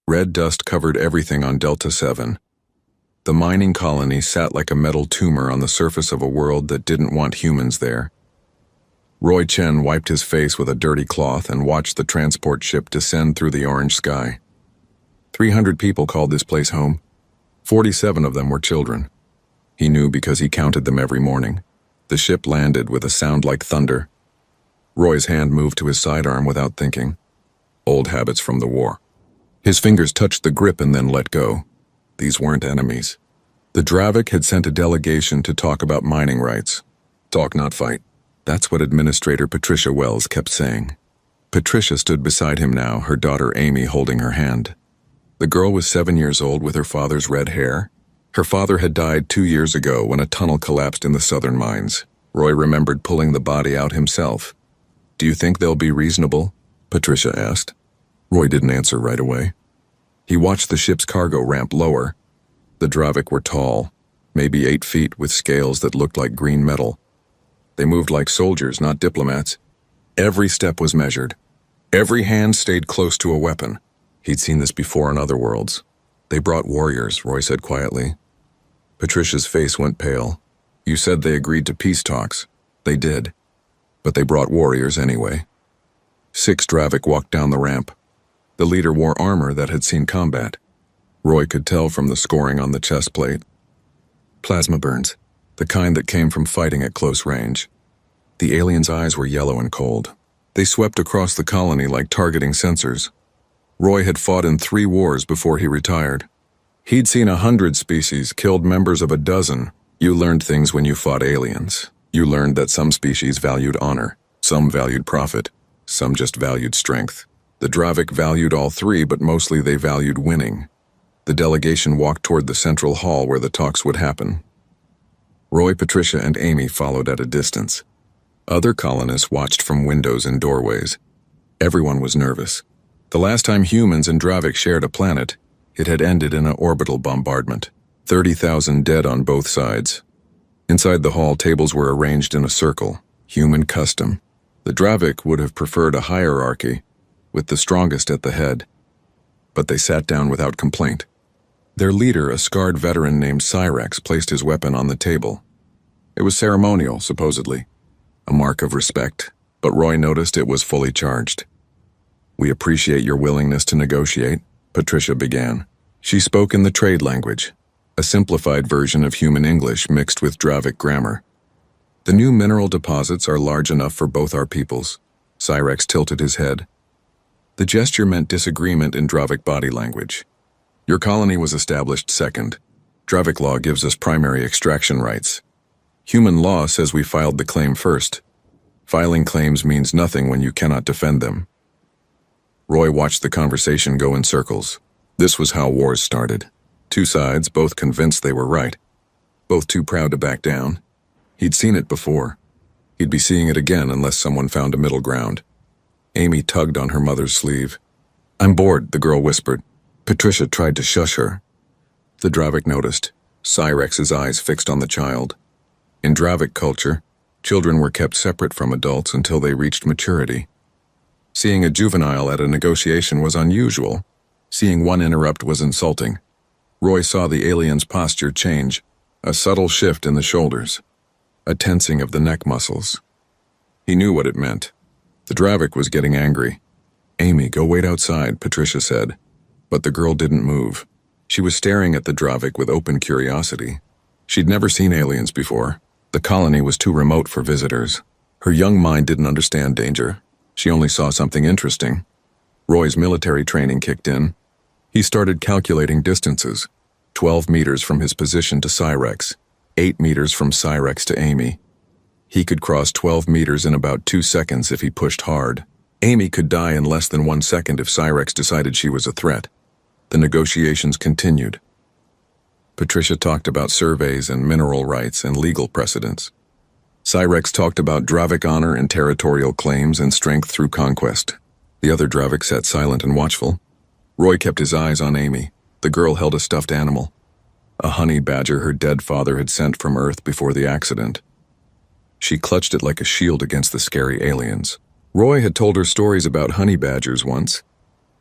Red dust covered everything on Delta 7. The mining colony sat like a metal tumor on the surface of a world that didn't want humans there. Roy Chen wiped his face with a dirty cloth and watched the transport ship descend through the orange sky. 300 people called this place home. 47 of them were children. He knew because he counted them every morning. The ship landed with a sound like thunder. Roy's hand moved to his sidearm without thinking. Old habits from the war. His fingers touched the grip and then let go. These weren't enemies. The Dravik had sent a delegation to talk about mining rights. Talk, not fight. That's what Administrator Patricia Wells kept saying. Patricia stood beside him now, her daughter Amy holding her hand. The girl was 7 years old with her father's red hair. Her father had died 2 years ago when a tunnel collapsed in the southern mines. Roy remembered pulling the body out himself. "Do you think they'll be reasonable?" Patricia asked. Roy didn't answer right away. He watched the ship's cargo ramp lower. The Dravik were tall, maybe 8 feet, with scales that looked like green metal. They moved like soldiers, not diplomats. Every step was measured. Every hand stayed close to a weapon. He'd seen this before on other worlds. "They brought warriors," Roy said quietly. Patricia's face went pale. "You said they agreed to peace talks." "They did. But they brought warriors anyway." 6 Dravik walked down the ramp. The leader wore armor that had seen combat. Roy could tell from the scoring on the chest plate. Plasma burns, the kind that came from fighting at close range. The aliens' eyes were yellow and cold. They swept across the colony like targeting sensors. Roy had fought in 3 wars before he retired. He'd seen 100 species, killed members of a dozen. You learned things when you fought aliens. You learned that some species valued honor, some valued profit, some just valued strength. The Dravik valued all 3, but mostly they valued winning. The delegation walked toward the central hall where the talks would happen. Roy, Patricia, and Amy followed at a distance. Other colonists watched from windows and doorways. Everyone was nervous. The last time humans and Dravik shared a planet, it had ended in an orbital bombardment. 30,000 dead on both sides. Inside the hall, tables were arranged in a circle, human custom. The Dravik would have preferred a hierarchy, with the strongest at the head. But they sat down without complaint. Their leader, a scarred veteran named Cyrex, placed his weapon on the table. It was ceremonial, supposedly, a mark of respect, but Roy noticed it was fully charged. "We appreciate your willingness to negotiate," Patricia began. She spoke in the trade language, a simplified version of human English mixed with Dravik grammar. "The new mineral deposits are large enough for both our peoples." Cyrex tilted his head. The gesture meant disagreement in Dravik body language. "Your colony was established second. Dravik law gives us primary extraction rights. Human law says we filed the claim first. Filing claims means nothing when you cannot defend them." Roy watched the conversation go in circles. This was how wars started. 2 sides, both convinced they were right. Both too proud to back down. He'd seen it before. He'd be seeing it again unless someone found a middle ground. Amy tugged on her mother's sleeve. "I'm bored," the girl whispered. Patricia tried to shush her. The Dravik noticed, Cyrex's eyes fixed on the child. In Dravik culture, children were kept separate from adults until they reached maturity. Seeing a juvenile at a negotiation was unusual. Seeing one interrupt was insulting. Roy saw the alien's posture change, a subtle shift in the shoulders, a tensing of the neck muscles. He knew what it meant. The Dravik was getting angry. "Amy, go wait outside," Patricia said. But the girl didn't move. She was staring at the Dravik with open curiosity. She'd never seen aliens before. The colony was too remote for visitors. Her young mind didn't understand danger. She only saw something interesting. Roy's military training kicked in. He started calculating distances. 12 meters from his position to Cyrex, 8 meters from Cyrex to Amy. He could cross 12 meters in about 2 seconds if he pushed hard. Amy could die in less than 1 second if Cyrex decided she was a threat. The negotiations continued. Patricia talked about surveys and mineral rights and legal precedents. Cyrex talked about Dravik honor and territorial claims and strength through conquest. The other Dravik sat silent and watchful. Roy kept his eyes on Amy. The girl held a stuffed animal, a honey badger her dead father had sent from Earth before the accident. She clutched it like a shield against the scary aliens. Roy had told her stories about honey badgers once.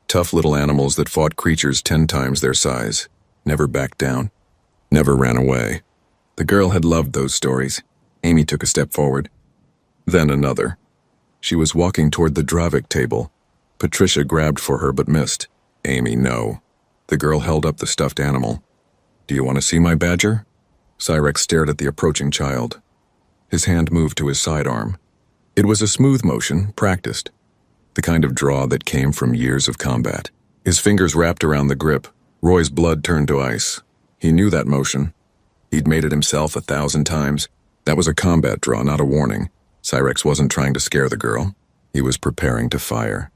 Tough little animals that fought creatures 10 times their size, never backed down, never ran away. The girl had loved those stories. Amy took a step forward, then another. She was walking toward the Dravik table. Patricia grabbed for her but missed. Amy, no. The girl held up the stuffed animal. Do you want to see my badger? Cyrex stared at the approaching child. His hand moved to his sidearm. It was a smooth motion, practiced. The kind of draw that came from years of combat. His fingers wrapped around the grip. Roy's blood turned to ice. He knew that motion. He'd made it himself 1,000 times. That was a combat draw, not a warning. Cyrex wasn't trying to scare the girl. He was preparing to fire.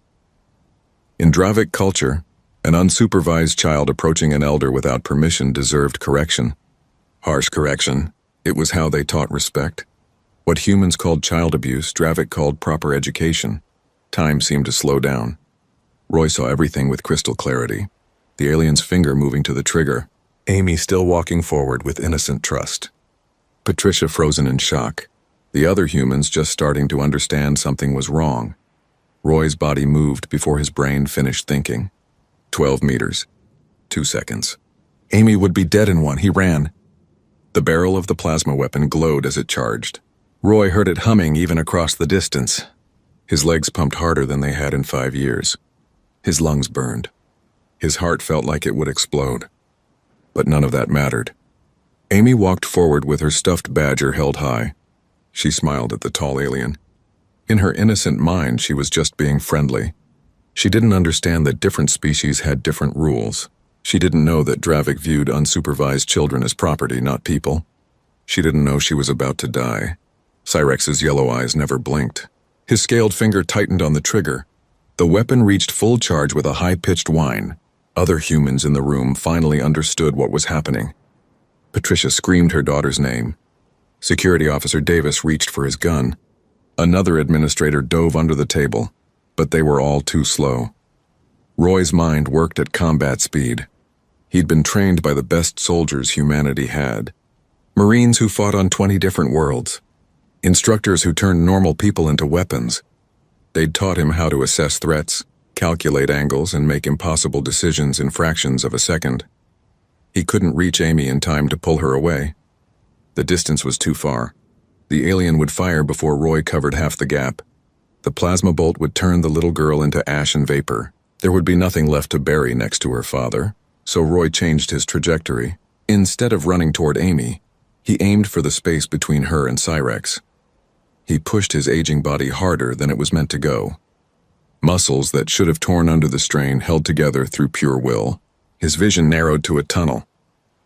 In Dravik culture, an unsupervised child approaching an elder without permission deserved correction. Harsh correction. It was how they taught respect. What humans called child abuse, Dravik called proper education. Time seemed to slow down. Roy saw everything with crystal clarity. The alien's finger moving to the trigger. Amy still walking forward with innocent trust. Patricia frozen in shock. The other humans just starting to understand something was wrong. Roy's body moved before his brain finished thinking. 12 meters. 2 seconds. Amy would be dead in one. He ran. The barrel of the plasma weapon glowed as it charged. Roy heard it humming even across the distance. His legs pumped harder than they had in 5 years. His lungs burned. His heart felt like it would explode. But none of that mattered. Amy walked forward with her stuffed badger held high. She smiled at the tall alien. In her innocent mind, she was just being friendly. She didn't understand that different species had different rules. She didn't know that Dravik viewed unsupervised children as property, not people. She didn't know she was about to die. Cyrex's yellow eyes never blinked. His scaled finger tightened on the trigger. The weapon reached full charge with a high-pitched whine. Other humans in the room finally understood what was happening. Patricia screamed her daughter's name. Security Officer Davis reached for his gun. Another administrator dove under the table, but they were all too slow. Roy's mind worked at combat speed. He'd been trained by the best soldiers humanity had. Marines who fought on 20 different worlds. Instructors who turned normal people into weapons. They'd taught him how to assess threats, calculate angles, and make impossible decisions in fractions of a second. He couldn't reach Amy in time to pull her away. The distance was too far. The alien would fire before Roy covered half the gap. The plasma bolt would turn the little girl into ash and vapor. There would be nothing left to bury next to her father, so Roy changed his trajectory. Instead of running toward Amy, he aimed for the space between her and Cyrex. He pushed his aging body harder than it was meant to go. Muscles that should have torn under the strain held together through pure will. His vision narrowed to a tunnel.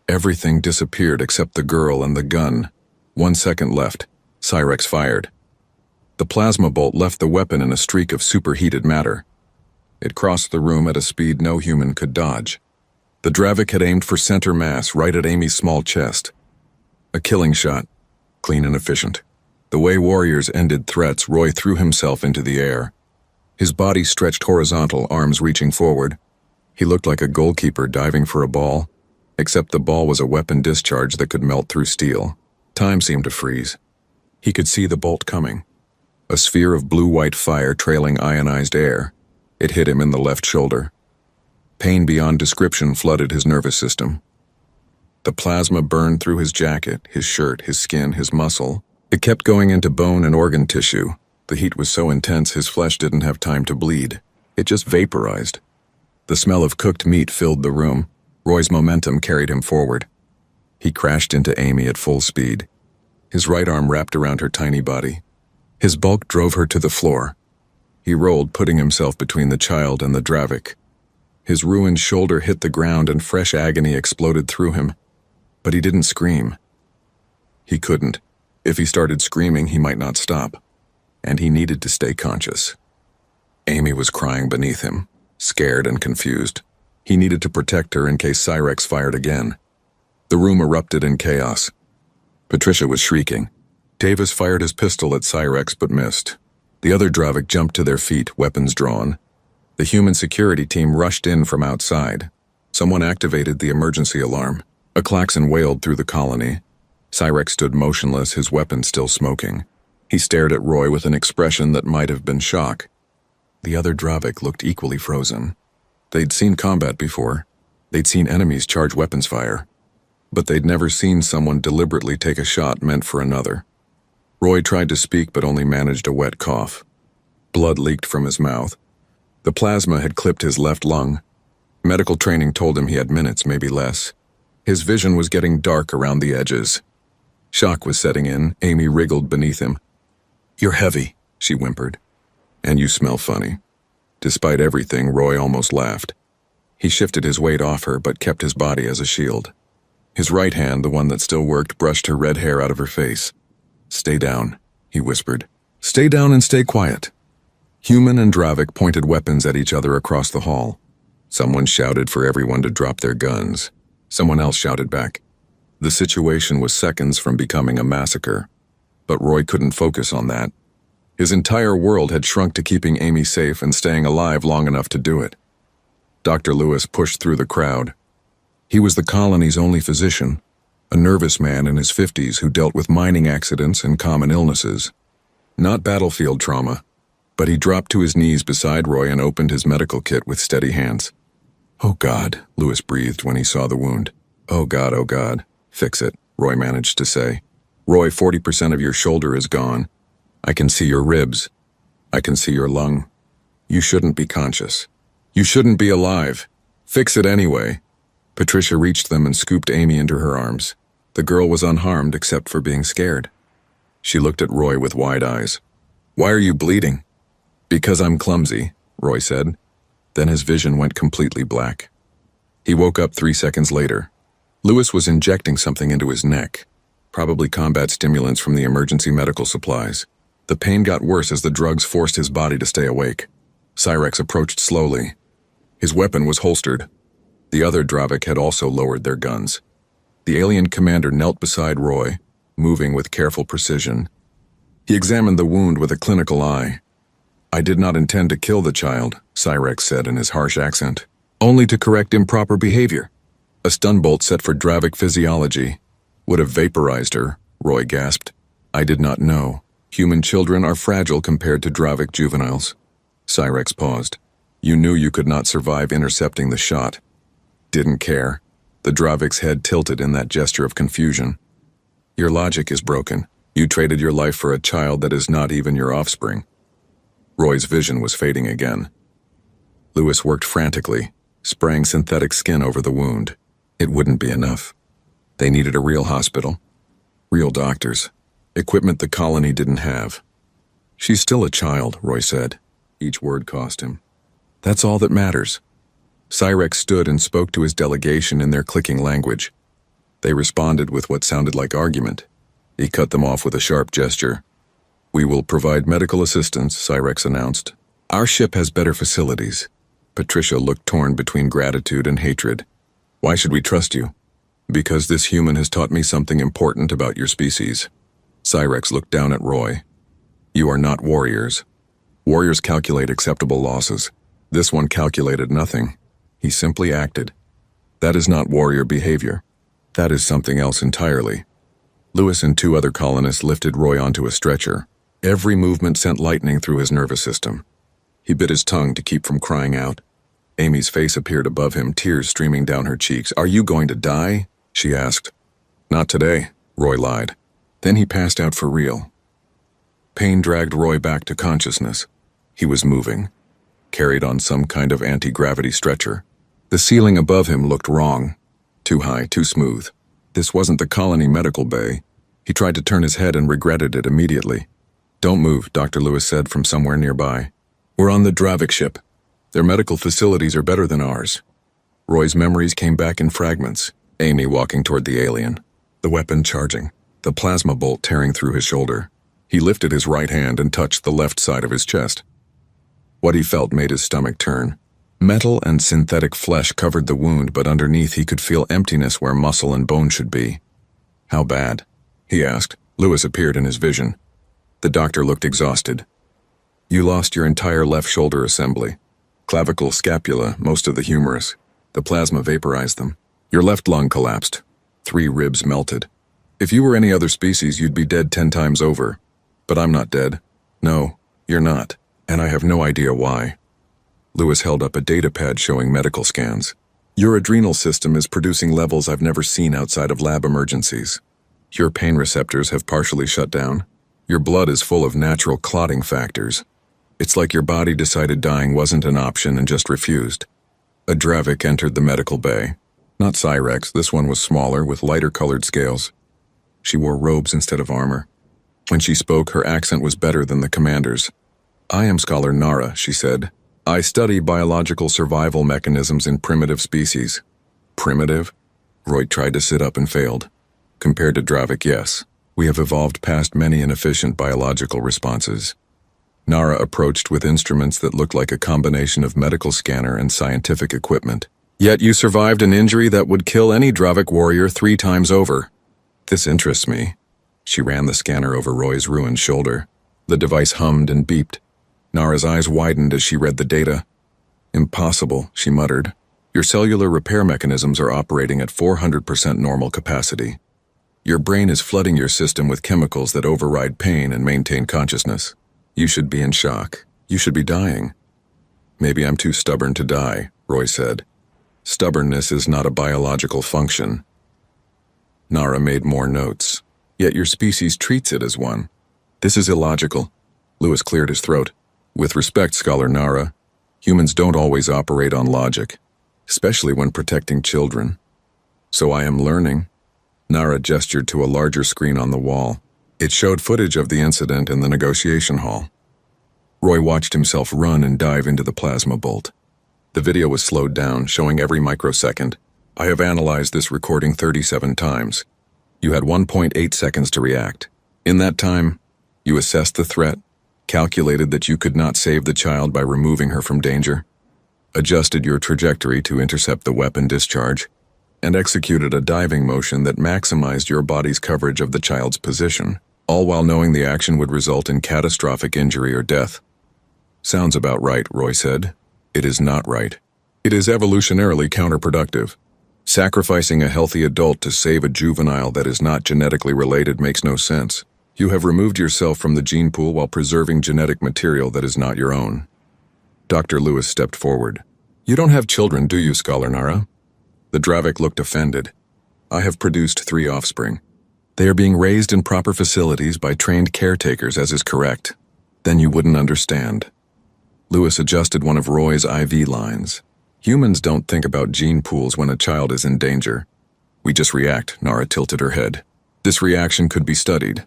Everything disappeared except the girl and the gun. 1 second left. Cyrex fired. The plasma bolt left the weapon in a streak of superheated matter. It crossed the room at a speed no human could dodge. The Dravik had aimed for center mass, right at Amy's small chest. A killing shot, clean and efficient. The way warriors ended threats, Roy threw himself into the air. His body stretched horizontal, arms reaching forward. He looked like a goalkeeper diving for a ball, except the ball was a weapon discharge that could melt through steel. Time seemed to freeze. He could see the bolt coming. A sphere of blue-white fire trailing ionized air. It hit him in the left shoulder. Pain beyond description flooded his nervous system. The plasma burned through his jacket, his shirt, his skin, his muscle. It kept going into bone and organ tissue. The heat was so intense his flesh didn't have time to bleed. It just vaporized. The smell of cooked meat filled the room. Roy's momentum carried him forward. He crashed into Amy at full speed. His right arm wrapped around her tiny body. His bulk drove her to the floor. He rolled, putting himself between the child and the Dravik. His ruined shoulder hit the ground and fresh agony exploded through him. But he didn't scream. He couldn't. If he started screaming, he might not stop. And he needed to stay conscious. Amy was crying beneath him, scared and confused. He needed to protect her in case Cyrex fired again. The room erupted in chaos. Patricia was shrieking. Davis fired his pistol at Cyrex but missed. The other Dravik jumped to their feet, weapons drawn. The human security team rushed in from outside. Someone activated the emergency alarm. A klaxon wailed through the colony. Cyrex stood motionless, his weapon still smoking. He stared at Roy with an expression that might have been shock. The other Dravik looked equally frozen. They'd seen combat before. They'd seen enemies charge weapons fire. But they'd never seen someone deliberately take a shot meant for another. Roy tried to speak but only managed a wet cough. Blood leaked from his mouth. The plasma had clipped his left lung. Medical training told him he had minutes, maybe less. His vision was getting dark around the edges. Shock was setting in. Amy wriggled beneath him. "You're heavy," she whimpered. "And you smell funny." Despite everything, Roy almost laughed. He shifted his weight off her but kept his body as a shield. His right hand, the one that still worked, brushed her red hair out of her face. "Stay down," he whispered. "Stay down and stay quiet." Human and Dravik pointed weapons at each other across the hall. Someone shouted for everyone to drop their guns. Someone else shouted back. The situation was seconds from becoming a massacre. But Roy couldn't focus on that. His entire world had shrunk to keeping Amy safe and staying alive long enough to do it. Dr. Lewis pushed through the crowd. He was the colony's only physician, a nervous man in his 50s who dealt with mining accidents and common illnesses. Not battlefield trauma, but he dropped to his knees beside Roy and opened his medical kit with steady hands. "Oh God," Lewis breathed when he saw the wound. Oh God, fix it," Roy managed to say. "Roy, 40% of your shoulder is gone. I can see your ribs. I can see your lung. You shouldn't be conscious. You shouldn't be alive. Fix it anyway." Patricia reached them and scooped Amy into her arms. The girl was unharmed except for being scared. She looked at Roy with wide eyes. "Why are you bleeding?" "Because I'm clumsy," Roy said. Then his vision went completely black. He woke up 3 seconds later. Lewis was injecting something into his neck, probably combat stimulants from the emergency medical supplies. The pain got worse as the drugs forced his body to stay awake. Cyrex approached slowly. His weapon was holstered. The other Dravik had also lowered their guns. The alien commander knelt beside Roy, moving with careful precision. He examined the wound with a clinical eye. "I did not intend to kill the child," Cyrex said in his harsh accent. "Only to correct improper behavior." "A stun bolt set for Dravik physiology would have vaporized her," Roy gasped. "I did not know. Human children are fragile compared to Dravik juveniles." Cyrex paused. "You knew you could not survive intercepting the shot." "Didn't care." The Dravik's head tilted in that gesture of confusion. "Your logic is broken. You traded your life for a child that is not even your offspring." Roy's vision was fading again. Lewis worked frantically, spraying synthetic skin over the wound. It wouldn't be enough. They needed a real hospital, real doctors, equipment the colony didn't have. "She's still a child," Roy said. Each word cost him. "That's all that matters." Cyrex stood and spoke to his delegation in their clicking language. They responded with what sounded like argument. He cut them off with a sharp gesture. "We will provide medical assistance," Cyrex announced. "Our ship has better facilities." Patricia looked torn between gratitude and hatred. "Why should we trust you?" "Because this human has taught me something important about your species." Cyrex looked down at Roy. "You are not warriors. Warriors calculate acceptable losses. This one calculated nothing. He simply acted. That is not warrior behavior. That is something else entirely." Lewis and 2 other colonists lifted Roy onto a stretcher. Every movement sent lightning through his nervous system. He bit his tongue to keep from crying out. Amy's face appeared above him, tears streaming down her cheeks. "Are you going to die?" she asked. "Not today," Roy lied. Then he passed out for real. Pain dragged Roy back to consciousness. He was moving, carried on some kind of anti-gravity stretcher. The ceiling above him looked wrong. Too high, too smooth. This wasn't the colony medical bay. He tried to turn his head and regretted it immediately. "Don't move," Dr. Lewis said from somewhere nearby. "We're on the Dravik ship. Their medical facilities are better than ours." Roy's memories came back in fragments. Amy walking toward the alien, the weapon charging, the plasma bolt tearing through his shoulder. He lifted his right hand and touched the left side of his chest. What he felt made his stomach turn. Metal and synthetic flesh covered the wound, but underneath he could feel emptiness where muscle and bone should be. "How bad?" he asked. Lewis appeared in his vision. The doctor looked exhausted. "You lost your entire left shoulder assembly. Clavicle, scapula, most of the humerus. The plasma vaporized them. Your left lung collapsed. 3 ribs melted. If you were any other species, you'd be dead 10 times over. But I'm not dead. No, you're not. And I have no idea why." Lewis held up a datapad showing medical scans. Your adrenal system is producing levels I've never seen outside of lab emergencies. Your pain receptors have partially shut down. Your blood is full of natural clotting factors. It's like your body decided dying wasn't an option and just refused. A Dravik entered the medical bay. Not Cyrex, this one was smaller, with lighter-colored scales. She wore robes instead of armor. When she spoke, her accent was better than the commander's. I am Scholar Nara, she said. I study biological survival mechanisms in primitive species. Primitive? Roy tried to sit up and failed. Compared to Dravik, yes. We have evolved past many inefficient biological responses. Nara approached with instruments that looked like a combination of medical scanner and scientific equipment. Yet you survived an injury that would kill any Dravik warrior 3 times over. This interests me. She ran the scanner over Roy's ruined shoulder. The device hummed and beeped. Nara's eyes widened as she read the data. Impossible, she muttered. Your cellular repair mechanisms are operating at 400% normal capacity. Your brain is flooding your system with chemicals that override pain and maintain consciousness. You should be in shock. You should be dying. Maybe I'm too stubborn to die, Roy said. Stubbornness is not a biological function. Nara made more notes. Yet your species treats it as one. This is illogical. Lewis cleared his throat. With respect, Scholar Nara, humans don't always operate on logic, especially when protecting children. So I am learning. Nara gestured to a larger screen on the wall. It showed footage of the incident in the negotiation hall. Roy watched himself run and dive into the plasma bolt. The video was slowed down, showing every microsecond. I have analyzed this recording 37 times. You had 1.8 seconds to react. In that time, you assessed the threat, calculated that you could not save the child by removing her from danger, adjusted your trajectory to intercept the weapon discharge, and executed a diving motion that maximized your body's coverage of the child's position, all while knowing the action would result in catastrophic injury or death. Sounds about right, Roy said. It is not right. It is evolutionarily counterproductive. Sacrificing a healthy adult to save a juvenile that is not genetically related makes no sense. You have removed yourself from the gene pool while preserving genetic material that is not your own. Dr. Lewis stepped forward. You don't have children, do you, Scholar Nara? The Dravik looked offended. I have produced 3 offspring. They are being raised in proper facilities by trained caretakers, as is correct. Then you wouldn't understand. Lewis adjusted one of Roy's IV lines. Humans don't think about gene pools when a child is in danger. We just react, Nara tilted her head. This reaction could be studied.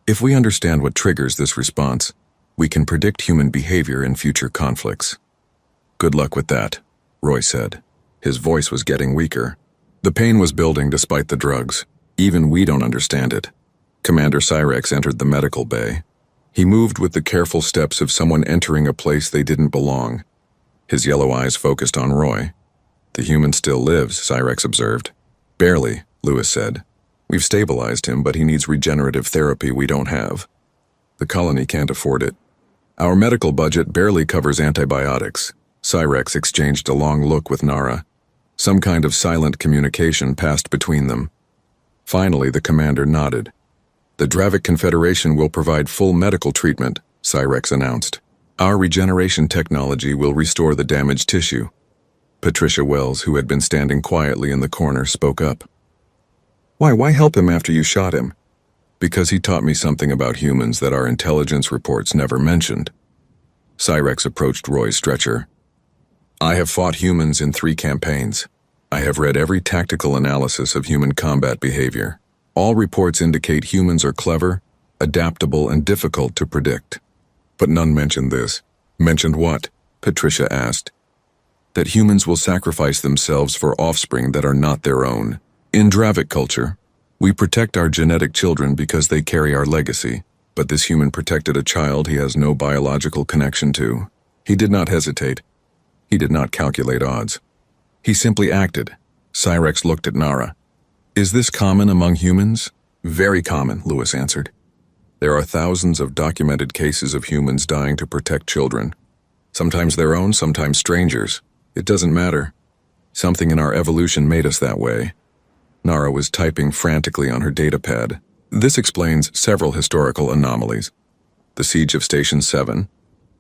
If we understand what triggers this response, we can predict human behavior in future conflicts. Good luck with that, Roy said. His voice was getting weaker. The pain was building despite the drugs. Even we don't understand it. Commander Cyrex entered the medical bay. He moved with the careful steps of someone entering a place they didn't belong. His yellow eyes focused on Roy. The human still lives, Cyrex observed. Barely, Lewis said. We've stabilized him, but he needs regenerative therapy we don't have. The colony can't afford it. Our medical budget barely covers antibiotics. Cyrex exchanged a long look with Nara. Some kind of silent communication passed between them. Finally, the commander nodded. The Dravik Confederation will provide full medical treatment, Cyrex announced. Our regeneration technology will restore the damaged tissue. Patricia Wells, who had been standing quietly in the corner, spoke up. Why help him after you shot him? Because he taught me something about humans that our intelligence reports never mentioned. Cyrex approached Roy's stretcher. I have fought humans in 3 campaigns. I have read every tactical analysis of human combat behavior. All reports indicate humans are clever, adaptable, and difficult to predict. But none mentioned this. Mentioned what? Patricia asked. That humans will sacrifice themselves for offspring that are not their own. In Dravik culture, we protect our genetic children because they carry our legacy, but this human protected a child he has no biological connection to. He did not hesitate. He did not calculate odds. He simply acted. Cyrex looked at Nara. Is this common among humans? Very common, Lewis answered. There are thousands of documented cases of humans dying to protect children. Sometimes their own, sometimes strangers. It doesn't matter. Something in our evolution made us that way. Nara was typing frantically on her datapad. This explains several historical anomalies. The siege of Station 7,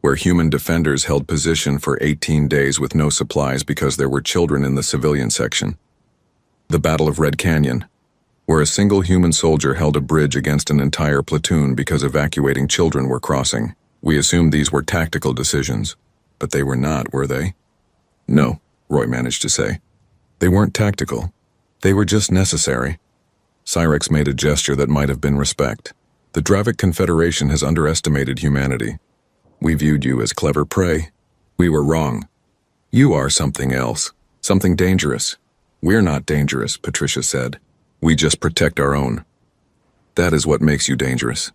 where human defenders held position for 18 days with no supplies because there were children in the civilian section. The Battle of Red Canyon, where a single human soldier held a bridge against an entire platoon because evacuating children were crossing. We assumed these were tactical decisions, but they were not, were they? No, Roy managed to say. They weren't tactical. They were just necessary. Cyrex made a gesture that might have been respect. The Dravik Confederation has underestimated humanity. We viewed you as clever prey. We were wrong. You are something else, something dangerous. We're not dangerous, Patricia said. We just protect our own. That is what makes you dangerous.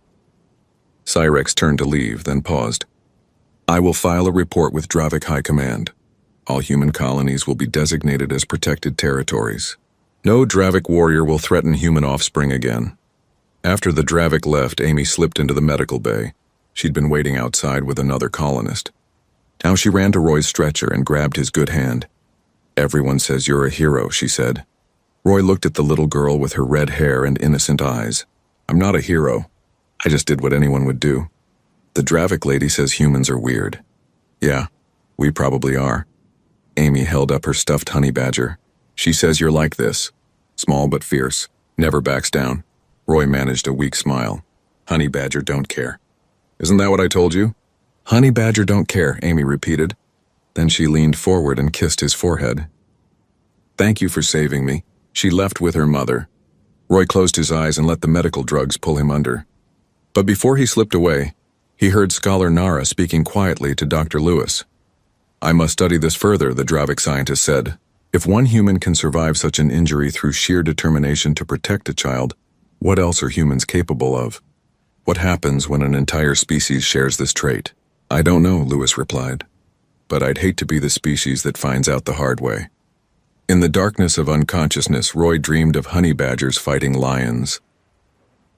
Cyrex turned to leave, then paused. I will file a report with Dravik High Command. All human colonies will be designated as protected territories. No Dravik warrior will threaten human offspring again. After the Dravik left, Amy slipped into the medical bay. She'd been waiting outside with another colonist. Now she ran to Roy's stretcher and grabbed his good hand. Everyone says you're a hero, she said. Roy looked at the little girl with her red hair and innocent eyes. I'm not a hero. I just did what anyone would do. The Dravik lady says humans are weird. Yeah, we probably are. Amy held up her stuffed honey badger. She says you're like this. Small but fierce. Never backs down. Roy managed a weak smile. Honey badger don't care. Isn't that what I told you? Honey badger don't care, Amy repeated. Then she leaned forward and kissed his forehead. Thank you for saving me. She left with her mother. Roy closed his eyes and let the medical drugs pull him under. But before he slipped away, he heard Scholar Nara speaking quietly to Dr. Lewis. I must study this further, the Dravik scientist said. If one human can survive such an injury through sheer determination to protect a child, what else are humans capable of? What happens when an entire species shares this trait? I don't know, Lewis replied. But I'd hate to be the species that finds out the hard way. In the darkness of unconsciousness, Roy dreamed of honey badgers fighting lions.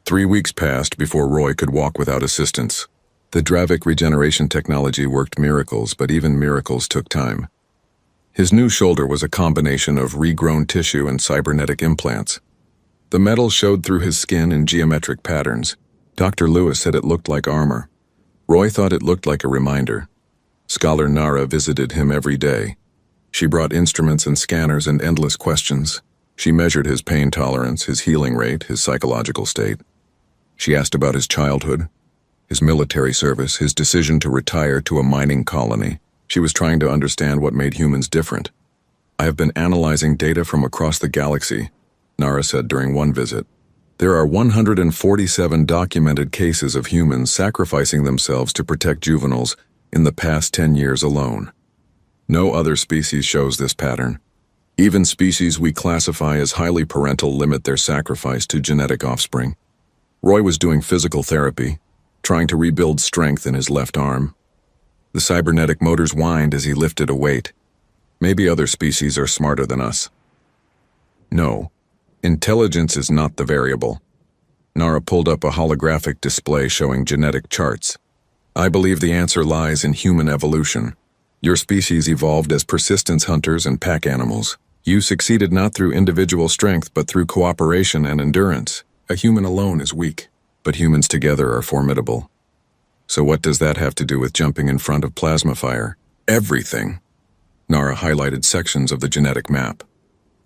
3 weeks passed before Roy could walk without assistance. The Dravik regeneration technology worked miracles, but even miracles took time. His new shoulder was a combination of regrown tissue and cybernetic implants. The metal showed through his skin in geometric patterns. Dr. Lewis said it looked like armor. Roy thought it looked like a reminder. Scholar Nara visited him every day. She brought instruments and scanners and endless questions. She measured his pain tolerance, his healing rate, his psychological state. She asked about his childhood, his military service, his decision to retire to a mining colony. She was trying to understand what made humans different. I have been analyzing data from across the galaxy, Nara said during one visit. There are 147 documented cases of humans sacrificing themselves to protect juveniles in the past 10 years alone. No other species shows this pattern. Even species we classify as highly parental limit their sacrifice to genetic offspring. Roy was doing physical therapy, trying to rebuild strength in his left arm. The cybernetic motors whined as he lifted a weight. Maybe other species are smarter than us. No, intelligence is not the variable. Nara pulled up a holographic display showing genetic charts. I believe the answer lies in human evolution. Your species evolved as persistence hunters and pack animals. You succeeded not through individual strength but through cooperation and endurance. A human alone is weak, but humans together are formidable. So what does that have to do with jumping in front of plasma fire? Everything. Nara highlighted sections of the genetic map.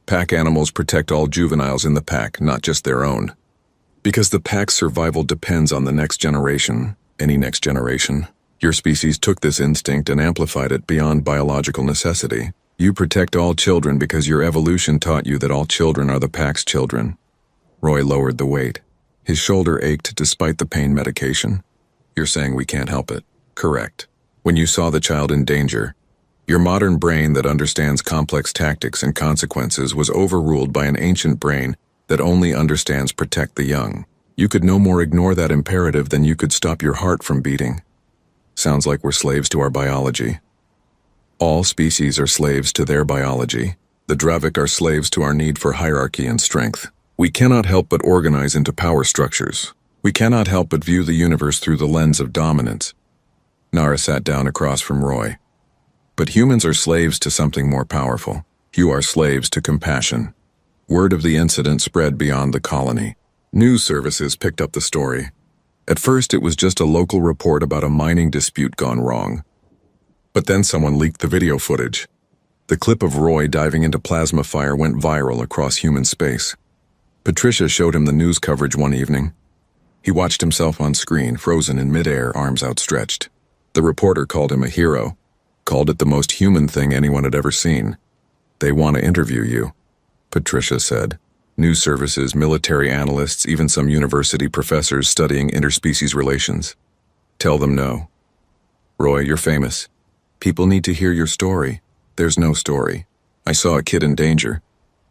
Pack animals protect all juveniles in the pack, not just their own. Because the pack's survival depends on the next generation, any next generation. Your species took this instinct and amplified it beyond biological necessity. You protect all children because your evolution taught you that all children are the pack's children. Roy lowered the weight. His shoulder ached despite the pain medication. You're saying we can't help it. Correct. When you saw the child in danger, your modern brain that understands complex tactics and consequences was overruled by an ancient brain that only understands protect the young. You could no more ignore that imperative than you could stop your heart from beating. Sounds like we're slaves to our biology. All species are slaves to their biology. The Dravik are slaves to our need for hierarchy and strength. We cannot help but organize into power structures. We cannot help but view the universe through the lens of dominance. Nara sat down across from Roy. But humans are slaves to something more powerful. You are slaves to compassion. Word of the incident spread beyond the colony. News services picked up the story. At first, it was just a local report about a mining dispute gone wrong. But then someone leaked the video footage. The clip of Roy diving into plasma fire went viral across human space. Patricia showed him the news coverage one evening. He watched himself on screen, frozen in midair, arms outstretched. The reporter called him a hero, called it the most human thing anyone had ever seen. "They want to interview you," Patricia said. News services, military analysts, even some university professors studying interspecies relations. "Tell them no. Roy, you're famous. People need to hear your story." "There's no story. I saw a kid in danger.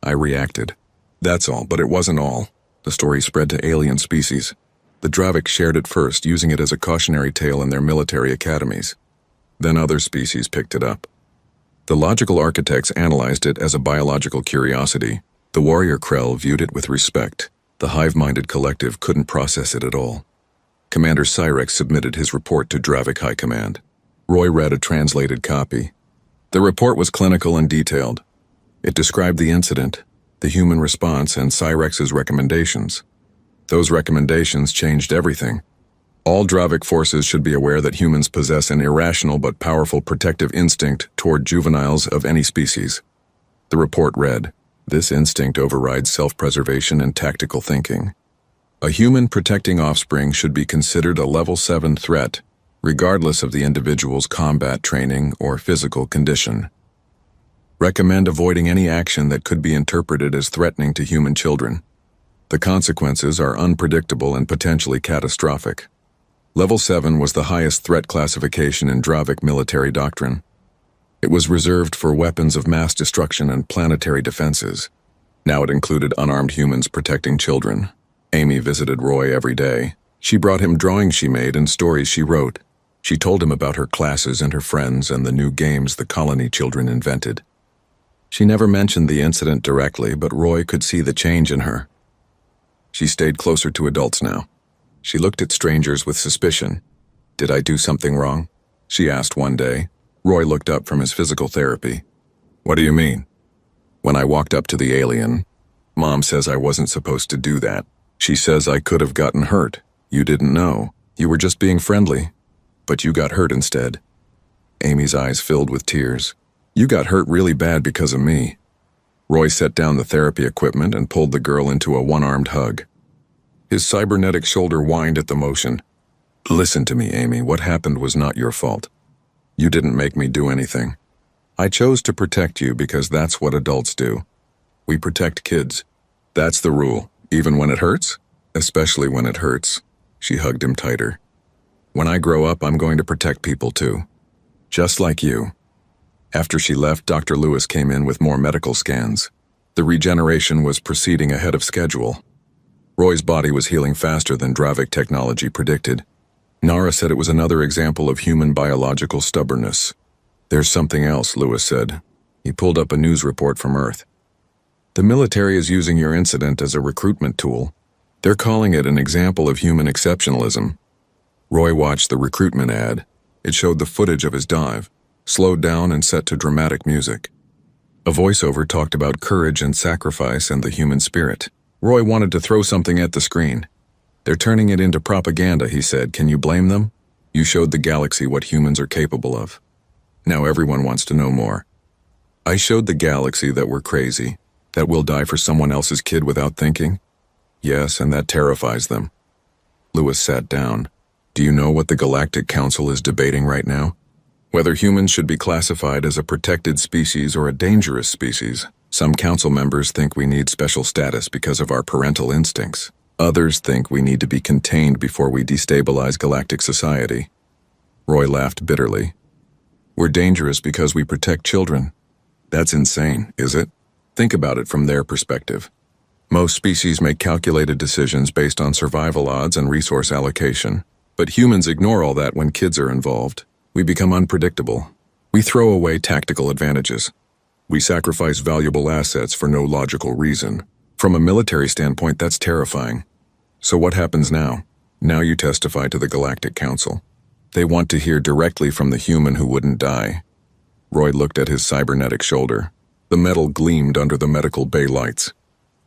I reacted. That's all, but it wasn't all." The story spread to alien species. The Dravik shared it first, using it as a cautionary tale in their military academies. Then other species picked it up. The logical architects analyzed it as a biological curiosity. The warrior Krell viewed it with respect. The hive-minded collective couldn't process it at all. Commander Cyrex submitted his report to Dravik High Command. Roy read a translated copy. The report was clinical and detailed. It described the incident, the human response, and Cyrex's recommendations. Those recommendations changed everything. All Dravik forces should be aware that humans possess an irrational but powerful protective instinct toward juveniles of any species. The report read, "This instinct overrides self-preservation and tactical thinking. A human protecting offspring should be considered a level 7 threat, regardless of the individual's combat training or physical condition. Recommend avoiding any action that could be interpreted as threatening to human children. The consequences are unpredictable and potentially catastrophic." Level 7 was the highest threat classification in Dravik military doctrine. It was reserved for weapons of mass destruction and planetary defenses. Now it included unarmed humans protecting children. Amy visited Roy every day. She brought him drawings she made and stories she wrote. She told him about her classes and her friends and the new games the colony children invented. She never mentioned the incident directly, but Roy could see the change in her. She stayed closer to adults now. She looked at strangers with suspicion. "Did I do something wrong?" she asked one day. Roy looked up from his physical therapy. "What do you mean?" "When I walked up to the alien, Mom says I wasn't supposed to do that. She says I could have gotten hurt. You didn't know. You were just being friendly. But you got hurt instead." Amy's eyes filled with tears. "You got hurt really bad because of me." Roy set down the therapy equipment and pulled the girl into a one-armed hug. His cybernetic shoulder whined at the motion. "Listen to me, Amy. What happened was not your fault. You didn't make me do anything. I chose to protect you because that's what adults do. We protect kids. That's the rule, even when it hurts? Especially when it hurts." She hugged him tighter. "When I grow up, I'm going to protect people too. Just like you." After she left, Dr. Lewis came in with more medical scans. The regeneration was proceeding ahead of schedule. Roy's body was healing faster than Dravik technology predicted. Nara said it was another example of human biological stubbornness. "There's something else," Lewis said. He pulled up a news report from Earth. "The military is using your incident as a recruitment tool. They're calling it an example of human exceptionalism." Roy watched the recruitment ad. It showed the footage of his dive, slowed down and set to dramatic music. A voiceover talked about courage and sacrifice and the human spirit. Roy wanted to throw something at the screen. "They're turning it into propaganda," he said. "Can you blame them? You showed the galaxy what humans are capable of. Now everyone wants to know more." "I showed the galaxy that we're crazy, that we'll die for someone else's kid without thinking." "Yes, and that terrifies them." Lewis sat down. "Do you know what the Galactic Council is debating right now? Whether humans should be classified as a protected species or a dangerous species. Some council members think we need special status because of our parental instincts. Others think we need to be contained before we destabilize galactic society." Roy laughed bitterly. "We're dangerous because we protect children. That's insane, is it? Think about it from their perspective. Most species make calculated decisions based on survival odds and resource allocation. But humans ignore all that when kids are involved. We become unpredictable. We throw away tactical advantages. We sacrifice valuable assets for no logical reason. From a military standpoint, that's terrifying. So what happens now? Now you testify to the Galactic Council. They want to hear directly from the human who wouldn't die." Roy looked at his cybernetic shoulder. The metal gleamed under the medical bay lights.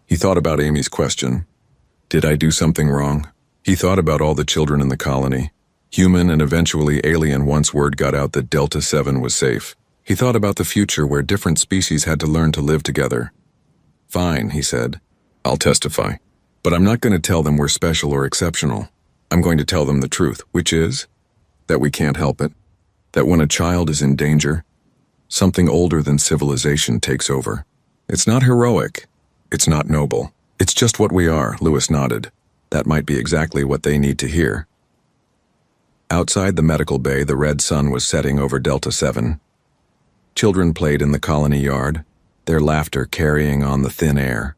He thought about Amy's question. "Did I do something wrong?" He thought about all the children in the colony, human and eventually alien once word got out that Delta 7 was safe. He thought about the future where different species had to learn to live together. Fine, he said. I'll testify. But I'm not going to tell them we're special or exceptional. I'm going to tell them the truth, which is that we can't help it. That when a child is in danger, something older than civilization takes over. It's not heroic. It's not noble. It's just what we are, Lewis nodded. That might be exactly what they need to hear. Outside the medical bay, the red sun was setting over Delta 7. Children played in the colony yard, their laughter carrying on the thin air.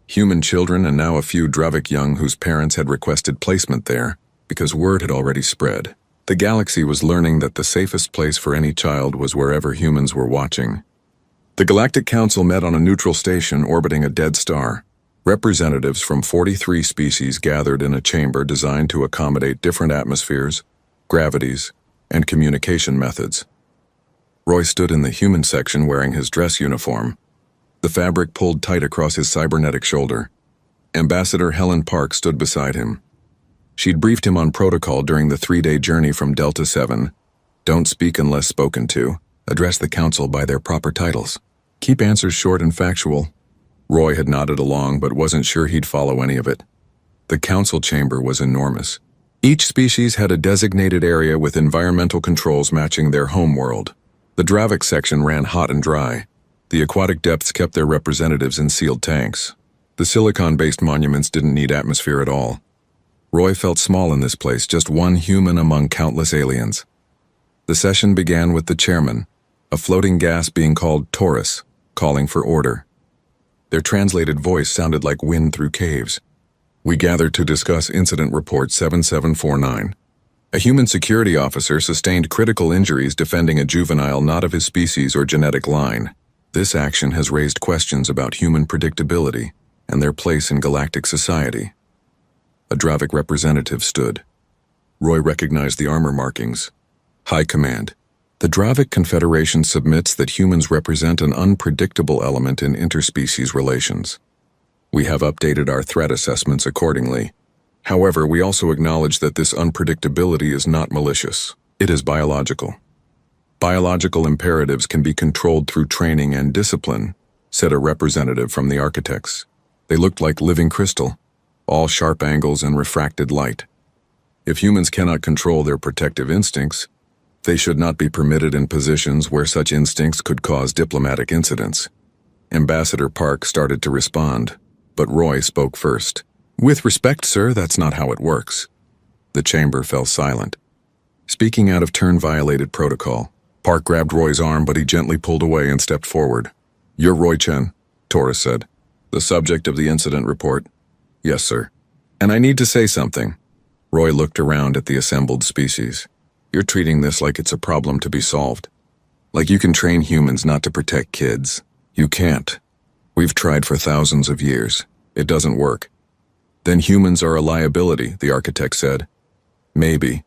Human children and now a few Dravik young whose parents had requested placement there, because word had already spread. The galaxy was learning that the safest place for any child was wherever humans were watching. The Galactic Council met on a neutral station orbiting a dead star. Representatives from 43 species gathered in a chamber designed to accommodate different atmospheres, gravities, and communication methods. Roy stood in the human section wearing his dress uniform. The fabric pulled tight across his cybernetic shoulder. Ambassador Helen Park stood beside him. She'd briefed him on protocol during the 3-day journey from Delta 7. Don't speak unless spoken to. Address the council by their proper titles. Keep answers short and factual. Roy had nodded along but wasn't sure he'd follow any of it. The council chamber was enormous. Each species had a designated area with environmental controls matching their home world. The Dravik section ran hot and dry. The aquatic depths kept their representatives in sealed tanks. The silicon-based monuments didn't need atmosphere at all. Roy felt small in this place, just one human among countless aliens. The session began with the chairman, a floating gas being called Taurus, calling for order. Their translated voice sounded like wind through caves. We gathered to discuss Incident Report 7749. A human security officer sustained critical injuries defending a juvenile not of his species or genetic line. This action has raised questions about human predictability and their place in galactic society. A Dravik representative stood. Roy recognized the armor markings. High Command. The Dravik Confederation submits that humans represent an unpredictable element in interspecies relations. We have updated our threat assessments accordingly. However, we also acknowledge that this unpredictability is not malicious. It is biological. Biological imperatives can be controlled through training and discipline, said a representative from the architects. They looked like living crystal, all sharp angles and refracted light. If humans cannot control their protective instincts, they should not be permitted in positions where such instincts could cause diplomatic incidents. Ambassador Park started to respond, but Roy spoke first. With respect, sir, that's not how it works. The chamber fell silent. Speaking out of turn violated protocol. Park grabbed Roy's arm, but he gently pulled away and stepped forward. You're Roy Chen, Taurus said. The subject of the incident report. Yes, sir. And I need to say something. Roy looked around at the assembled species. You're treating this like it's a problem to be solved. Like you can train humans not to protect kids. You can't. We've tried for thousands of years. It doesn't work. Then humans are a liability, the architect said. Maybe.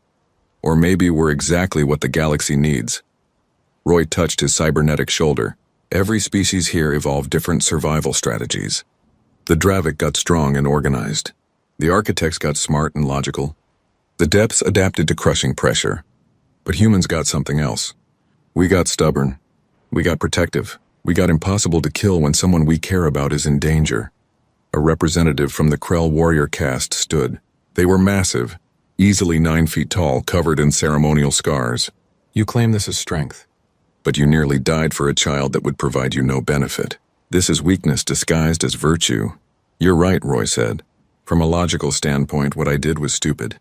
Or maybe we're exactly what the galaxy needs. Roy touched his cybernetic shoulder. Every species here evolved different survival strategies. The Dravik got strong and organized. The architects got smart and logical. The depths adapted to crushing pressure. But humans got something else. We got stubborn. We got protective. We got impossible to kill when someone we care about is in danger. A representative from the Krell warrior caste stood. They were massive, easily 9 feet tall, covered in ceremonial scars. You claim this is strength, but you nearly died for a child that would provide you no benefit. This is weakness disguised as virtue. You're right, Roy said. From a logical standpoint, what I did was stupid.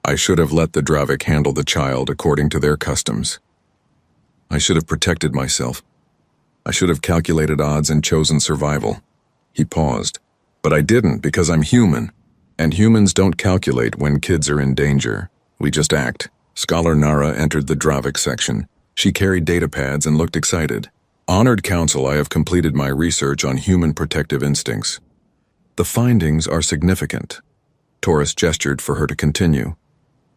I should have let the Dravik handle the child according to their customs. I should have protected myself. I should have calculated odds and chosen survival. He paused. But I didn't because I'm human. And humans don't calculate when kids are in danger. We just act. Scholar Nara entered the Dravik section. She carried data pads and looked excited. Honored Council, I have completed my research on human protective instincts. The findings are significant. Taurus gestured for her to continue.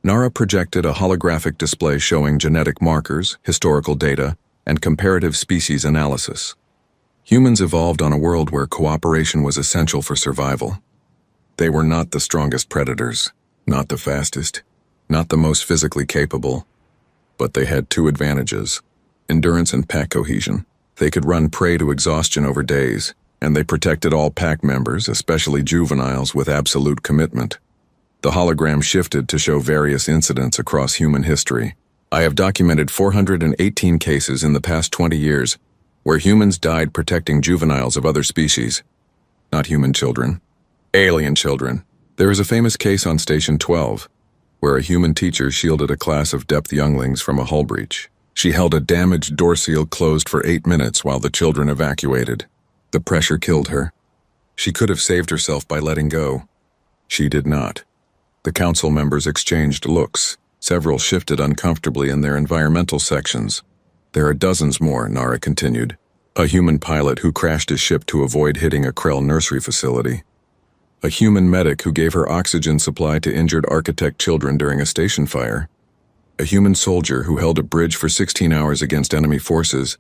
Nara projected a holographic display showing genetic markers, historical data, and comparative species analysis. Humans evolved on a world where cooperation was essential for survival. They were not the strongest predators, not the fastest, not the most physically capable, but they had two advantages: endurance and pack cohesion. They could run prey to exhaustion over days, and they protected all pack members, especially juveniles, with absolute commitment. The hologram shifted to show various incidents across human history. I have documented 418 cases in the past 20 years where humans died protecting juveniles of other species. Not human children. Alien children. There is a famous case on Station 12 where a human teacher shielded a class of depth younglings from a hull breach. She held a damaged door seal closed for 8 minutes while the children evacuated. The pressure killed her. She could have saved herself by letting go. She did not. The council members exchanged looks. Several shifted uncomfortably in their environmental sections. There are dozens more, Nara continued. A human pilot who crashed his ship to avoid hitting a Krell nursery facility. A human medic who gave her oxygen supply to injured architect children during a station fire. A human soldier who held a bridge for 16 hours against enemy forces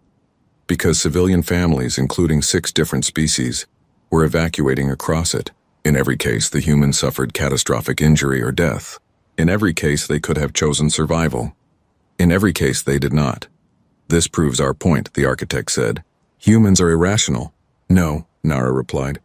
because civilian families, including 6 different species, were evacuating across it. In every case, the human suffered catastrophic injury or death. In every case, they could have chosen survival. In every case, they did not. This proves our point, the architect said. Humans are irrational. No, Nara replied.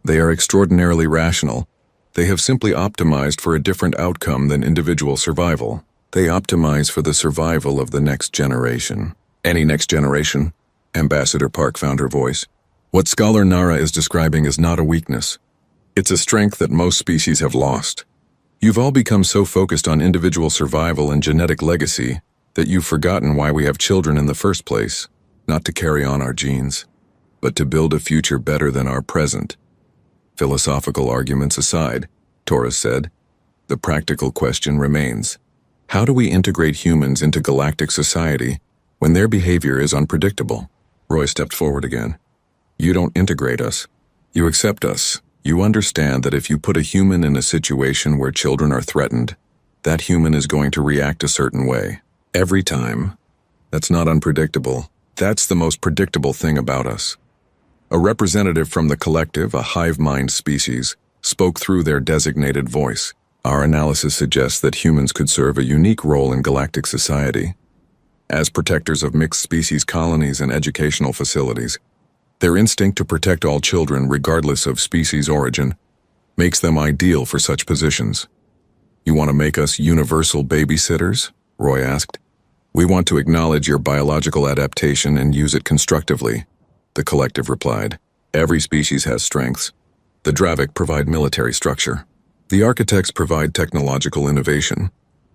They are extraordinarily rational. They have simply optimized for a different outcome than individual survival. They optimize for the survival of the next generation. Any next generation? Ambassador Park found her voice. What Scholar Nara is describing is not a weakness. It's a strength that most species have lost. You've all become so focused on individual survival and genetic legacy that you've forgotten why we have children in the first place, not to carry on our genes, but to build a future better than our present. Philosophical arguments aside, Taurus said, the practical question remains. How do we integrate humans into galactic society when their behavior is unpredictable? Roy stepped forward again. You don't integrate us. You accept us. You understand that if you put a human in a situation where children are threatened, that human is going to react a certain way. Every time. That's not unpredictable. That's the most predictable thing about us. A representative from the collective, a hive mind species, spoke through their designated voice. Our analysis suggests that humans could serve a unique role in galactic society. As protectors of mixed species colonies and educational facilities, their instinct to protect all children regardless of species origin makes them ideal for such positions. You want to make us universal babysitters? Roy asked. We want to acknowledge your biological adaptation and use it constructively, the collective replied. Every species has strengths. The Dravik provide military structure. The architects provide technological innovation.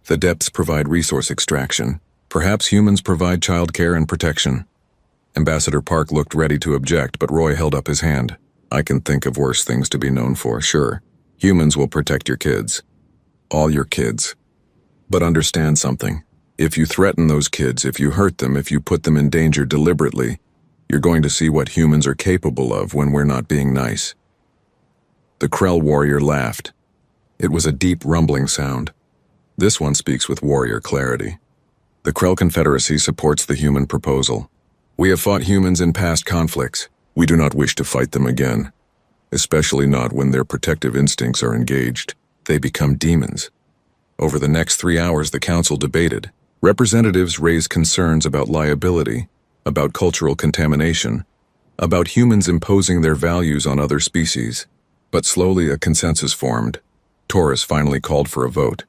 The depths provide resource extraction. Perhaps humans provide childcare and protection. Ambassador Park looked ready to object, but Roy held up his hand. I can think of worse things to be known for, sure. Humans will protect your kids. All your kids. But understand something. If you threaten those kids, if you hurt them, if you put them in danger deliberately, you're going to see what humans are capable of when we're not being nice. The Krell warrior laughed. It was a deep, rumbling sound. This one speaks with warrior clarity. The Krell Confederacy supports the human proposal. We have fought humans in past conflicts. We do not wish to fight them again, especially not when their protective instincts are engaged. They become demons. Over the next 3 hours, the council debated. Representatives raised concerns about liability, about cultural contamination, about humans imposing their values on other species. But slowly a consensus formed. Taurus finally called for a vote.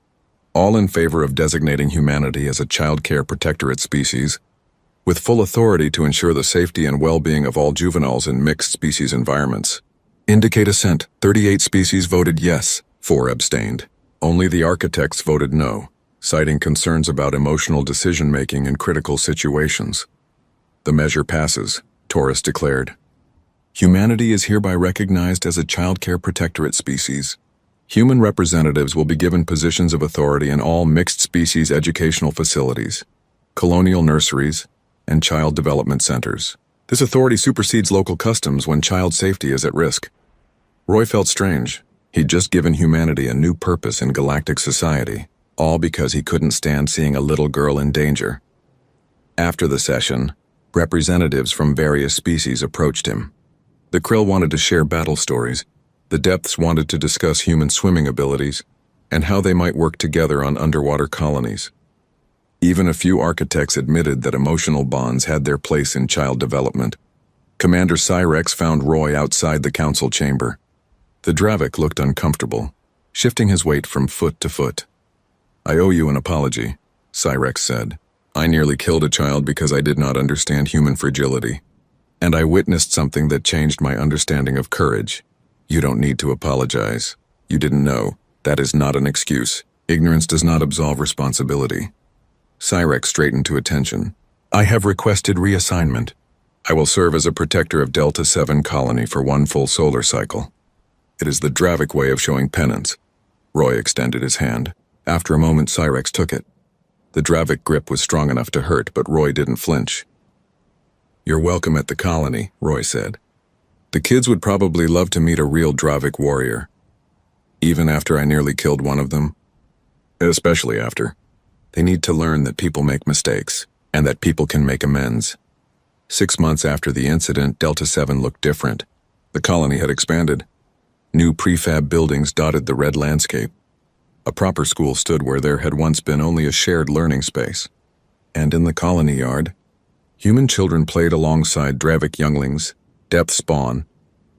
All in favor of designating humanity as a child care protectorate species, with full authority to ensure the safety and well-being of all juveniles in mixed species environments. Indicate assent. 38 species voted yes, 4 abstained. Only the architects voted no, citing concerns about emotional decision-making in critical situations. The measure passes, Taurus declared. Humanity is hereby recognized as a child care protectorate species. Human representatives will be given positions of authority in all mixed species educational facilities, colonial nurseries, and child development centers. This authority supersedes local customs when child safety is at risk. Roy felt strange. He'd just given humanity a new purpose in galactic society, all because he couldn't stand seeing a little girl in danger. After the session, representatives from various species approached him. The Krill wanted to share battle stories, The depths wanted to discuss human swimming abilities and how they might work together on underwater colonies. Even a few architects admitted that emotional bonds had their place in child development. Commander Cyrex found Roy outside the council chamber. The Dravik looked uncomfortable, shifting his weight from foot to foot. "I owe you an apology," Cyrex said. "I nearly killed a child because I did not understand human fragility. And I witnessed something that changed my understanding of courage. You don't need to apologize. You didn't know. That is not an excuse. Ignorance does not absolve responsibility." Cyrex straightened to attention. "I have requested reassignment. I will serve as a protector of Delta 7 colony for 1 full solar cycle. It is the Dravik way of showing penance." Roy extended his hand. After a moment, Cyrex took it. The Dravik grip was strong enough to hurt, but Roy didn't flinch. "You're welcome at the colony," Roy said. "The kids would probably love to meet a real Dravik warrior. Even after I nearly killed one of them. Especially after. They need to learn that people make mistakes, and that people can make amends." 6 months after the incident, Delta 7 looked different. The colony had expanded. New prefab buildings dotted the red landscape. A proper school stood where there had once been only a shared learning space. And in the colony yard, human children played alongside Dravik younglings, depth spawn,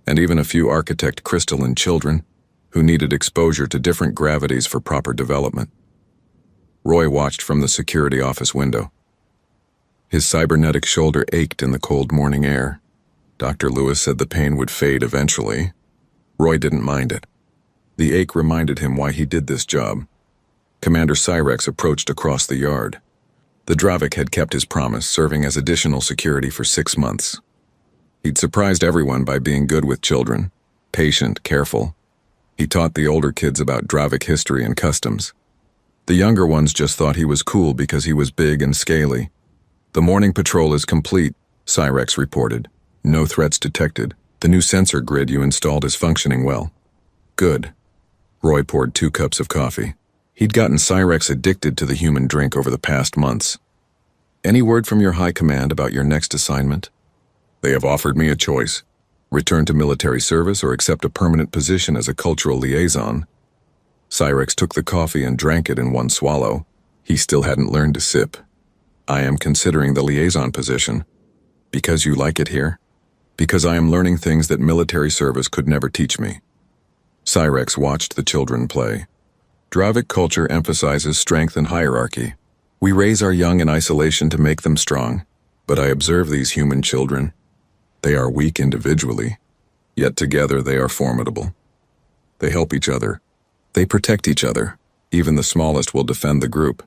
and even a few architect crystalline children who needed exposure to different gravities for proper development. Roy watched from the security office window. His cybernetic shoulder ached in the cold morning air. Dr. Lewis said the pain would fade eventually. Roy didn't mind it. The ache reminded him why he did this job. Commander Cyrex approached across the yard. The Dravik had kept his promise, serving as additional security for 6 months. He'd surprised everyone by being good with children, patient, careful. He taught the older kids about Dravik history and customs. The younger ones just thought he was cool because he was big and scaly. "The morning patrol is complete," Cyrex reported. "No threats detected. The new sensor grid you installed is functioning well." "Good." Roy poured 2 cups of coffee. He'd gotten Cyrex addicted to the human drink over the past months. "Any word from your high command about your next assignment?" "They have offered me a choice. Return to military service or accept a permanent position as a cultural liaison." Cyrex took the coffee and drank it in one swallow. He still hadn't learned to sip. "I am considering the liaison position." "Because you like it here?" "Because I am learning things that military service could never teach me." Cyrex watched the children play. Dravik culture emphasizes strength and hierarchy. We raise our young in isolation to make them strong. But I observe these human children. They are weak individually, yet together they are formidable. They help each other. They protect each other. Even the smallest will defend the group.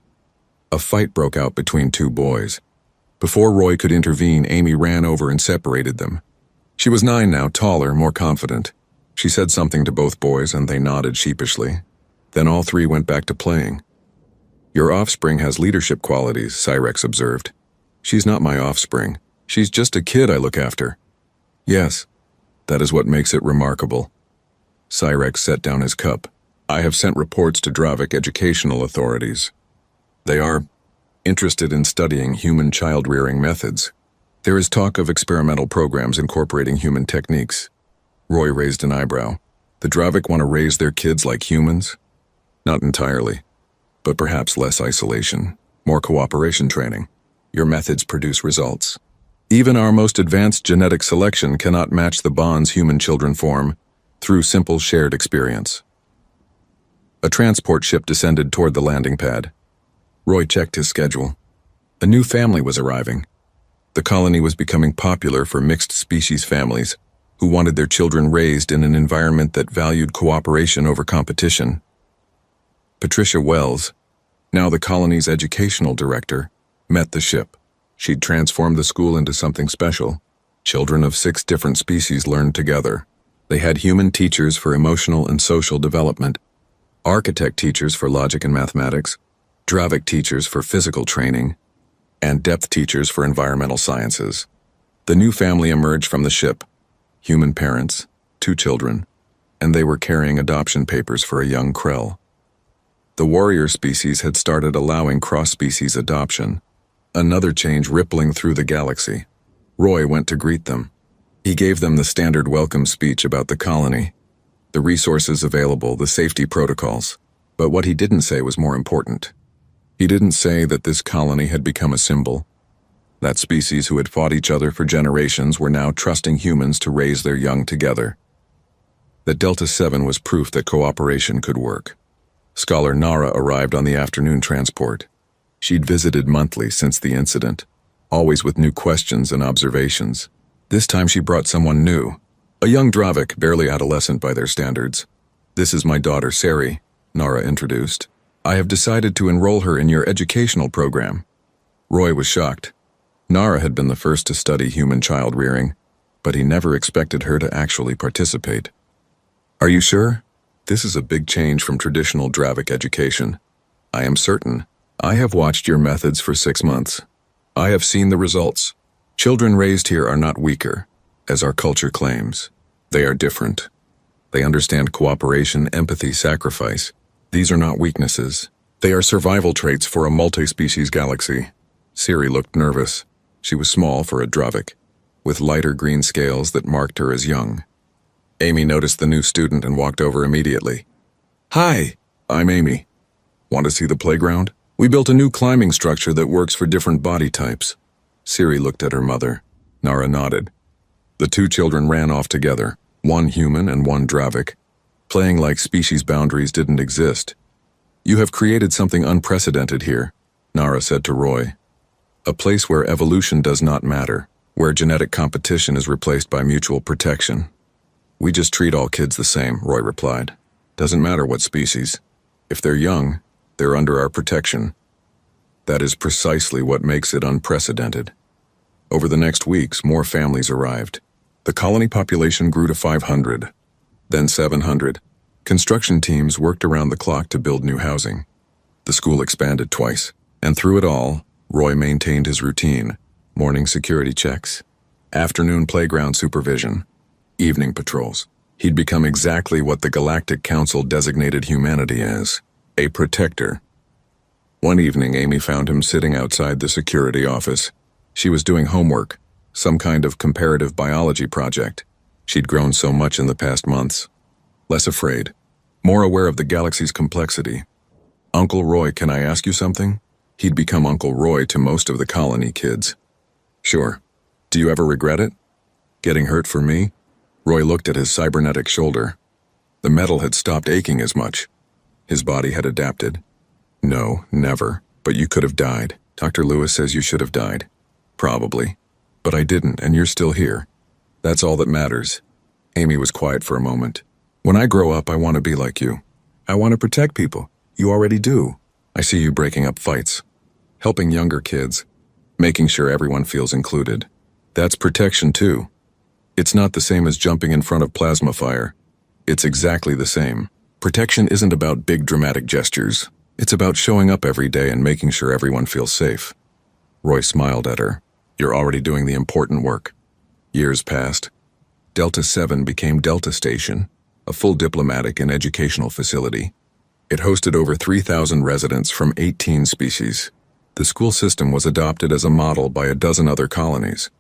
A fight broke out between 2 boys. Before Roy could intervene, Amy ran over and separated them. She was 9 now, taller, more confident. She said something to both boys, and they nodded sheepishly. Then all 3 went back to playing. "Your offspring has leadership qualities," Cyrex observed. "She's not my offspring. She's just a kid I look after." "Yes, that is what makes it remarkable." Cyrex set down his cup. "I have sent reports to Dravik educational authorities. They are interested in studying human child-rearing methods. There is talk of experimental programs incorporating human techniques." Roy raised an eyebrow. "The Dravik want to raise their kids like humans?" "Not entirely, but perhaps less isolation, more cooperation training. Your methods produce results. Even our most advanced genetic selection cannot match the bonds human children form through simple shared experience." A transport ship descended toward the landing pad. Roy checked his schedule. A new family was arriving. The colony was becoming popular for mixed-species families who wanted their children raised in an environment that valued cooperation over competition. Patricia Wells, now the colony's educational director, met the ship. She'd transformed the school into something special. Children of 6 different species learned together. They had human teachers for emotional and social development, architect teachers for logic and mathematics, Dravik teachers for physical training, and depth teachers for environmental sciences. The new family emerged from the ship. Human parents, 2 children, and they were carrying adoption papers for a young Krell. The warrior species had started allowing cross-species adoption, another change rippling through the galaxy. Roy went to greet them. He gave them the standard welcome speech about the colony. The resources available, the safety protocols. But what he didn't say was more important. He didn't say that this colony had become a symbol. That species who had fought each other for generations were now trusting humans to raise their young together. That Delta 7 was proof that cooperation could work. Scholar Nara arrived on the afternoon transport. She'd visited monthly since the incident, always with new questions and observations. This time she brought someone new, a young Dravik, barely adolescent by their standards. "This is my daughter, Sari," Nara introduced. "I have decided to enroll her in your educational program." Roy was shocked. Nara had been the first to study human child rearing, but he never expected her to actually participate. "Are you sure? This is a big change from traditional Dravik education." "I am certain. I have watched your methods for 6 months. I have seen the results. Children raised here are not weaker, as our culture claims. They are different. They understand cooperation, empathy, sacrifice. These are not weaknesses. They are survival traits for a multi-species galaxy." Siri looked nervous. She was small for a Dravik, with lighter green scales that marked her as young. Amy noticed the new student and walked over immediately. "Hi, I'm Amy. Want to see the playground? We built a new climbing structure that works for different body types." Siri looked at her mother. Nara nodded. The two children ran off together, one human and one Dravik, playing like species boundaries didn't exist. "You have created something unprecedented here," Nara said to Roy. "A place where evolution does not matter, where genetic competition is replaced by mutual protection." "We just treat all kids the same," Roy replied. "Doesn't matter what species. If they're young, they're under our protection." That is precisely what makes it unprecedented. Over the next weeks, more families arrived. The colony population grew to 500, then 700. Construction teams worked around the clock to build new housing. The school expanded twice, and through it all, Roy maintained his routine: morning security checks, afternoon playground supervision, evening patrols. He'd become exactly what the Galactic Council designated humanity as: a protector. One evening, Amy found him sitting outside the security office. She was doing homework, some kind of comparative biology project. She'd grown so much in the past months. Less afraid, more aware of the galaxy's complexity. "Uncle Roy, can I ask you something?" He'd become Uncle Roy to most of the colony kids. "Sure. Do you ever regret it? Getting hurt for me?" Roy looked at his cybernetic shoulder. The metal had stopped aching as much. His body had adapted. "No, never. But you could have died. Dr. Lewis says you should have died. Probably. But I didn't, and you're still here. That's all that matters." Amy was quiet for a moment. "When I grow up, I want to be like you. I want to protect people. You already do. I see you breaking up fights, helping younger kids, making sure everyone feels included. That's protection too. It's not the same as jumping in front of plasma fire. It's exactly the same. Protection isn't about big dramatic gestures. It's about showing up every day and making sure everyone feels safe." Roy smiled at her. "You're already doing the important work." Years passed. Delta 7 became Delta Station, a full diplomatic and educational facility. It hosted over 3,000 residents from 18 species. The school system was adopted as a model by a dozen other colonies.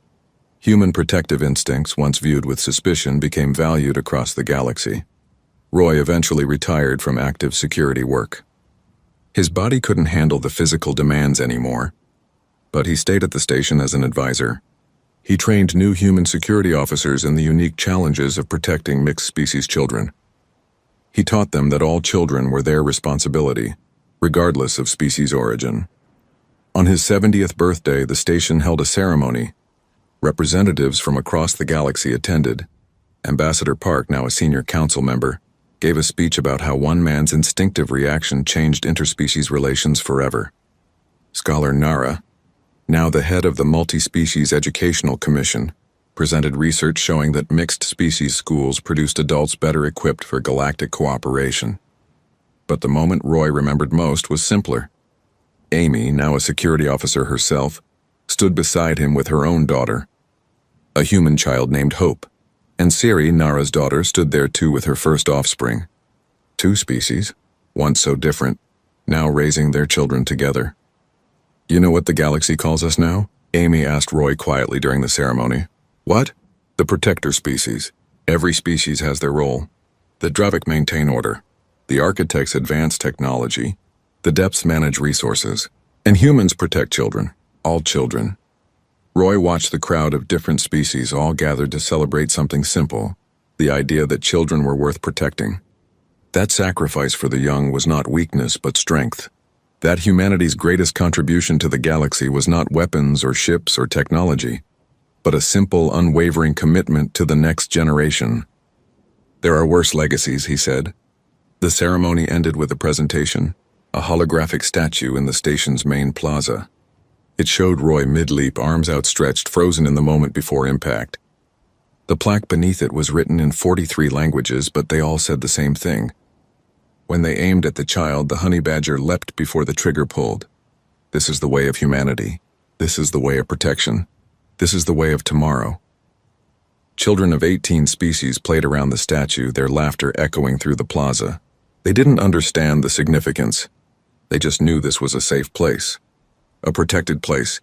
Human protective instincts, once viewed with suspicion, became valued across the galaxy. Roy eventually retired from active security work. His body couldn't handle the physical demands anymore, but he stayed at the station as an advisor. He trained new human security officers in the unique challenges of protecting mixed-species children. He taught them that all children were their responsibility, regardless of species origin. On his 70th birthday, the station held a ceremony. Representatives from across the galaxy attended. Ambassador Park, now a senior council member, gave a speech about how one man's instinctive reaction changed interspecies relations forever. Scholar Nara, now the head of the Multi-Species Educational Commission, presented research showing that mixed-species schools produced adults better equipped for galactic cooperation. But the moment Roy remembered most was simpler. Amy, now a security officer herself, stood beside him with her own daughter, a human child named Hope, and Siri, Nara's daughter, stood there too with her first offspring. Two species, once so different, now raising their children together. "You know what the galaxy calls us now?" Amy asked Roy quietly during the ceremony. "What?" "The protector species. Every species has their role. The Dravik maintain order. The architects advance technology. The depths manage resources. And humans protect children. All children. Roy watched the crowd of different species all gathered to celebrate something simple, the idea that children were worth protecting. That sacrifice for the young was not weakness but strength. That humanity's greatest contribution to the galaxy was not weapons or ships or technology, but a simple, unwavering commitment to the next generation. There are worse legacies, he said. The ceremony ended with a presentation, a holographic statue in the station's main plaza. It showed Roy mid-leap, arms outstretched, frozen in the moment before impact. The plaque beneath it was written in 43 languages, but they all said the same thing. When they aimed at the child, the honey badger leapt before the trigger pulled. This is the way of humanity. This is the way of protection. This is the way of tomorrow. Children of 18 species played around the statue, their laughter echoing through the plaza. They didn't understand the significance. They just knew this was a safe place. A protected place.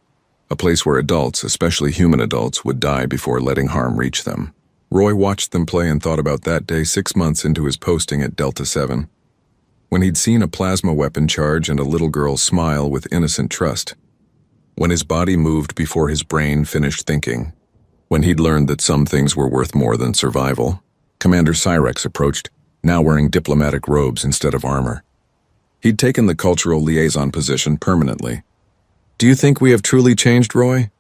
A place where adults, especially human adults, would die before letting harm reach them. Roy watched them play and thought about that day 6 months into his posting at Delta 7. When he'd seen a plasma weapon charge and a little girl smile with innocent trust. When his body moved before his brain finished thinking. When he'd learned that some things were worth more than survival. Commander Cyrex approached, now wearing diplomatic robes instead of armor. He'd taken the cultural liaison position permanently. Do you think we have truly changed, Roy?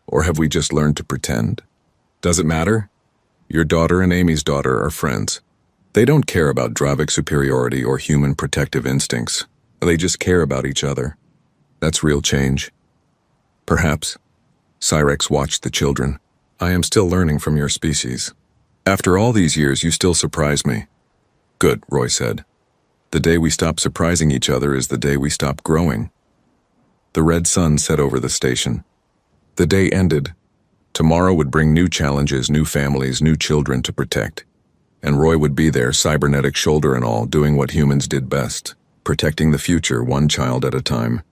Or have we just learned to pretend? Does it matter? Your daughter and Amy's daughter are friends. They don't care about Dravik superiority or human protective instincts. They just care about each other. That's real change. Perhaps. Cyrex watched the children. I am still learning from your species. After all these years, you still surprise me. Good, Roy said. The day we stop surprising each other is the day we stop growing. The red sun set over the station. The day ended. Tomorrow would bring new challenges, new families, new children to protect. And Roy would be there, cybernetic shoulder and all, doing what humans did best, protecting the future one child at a time.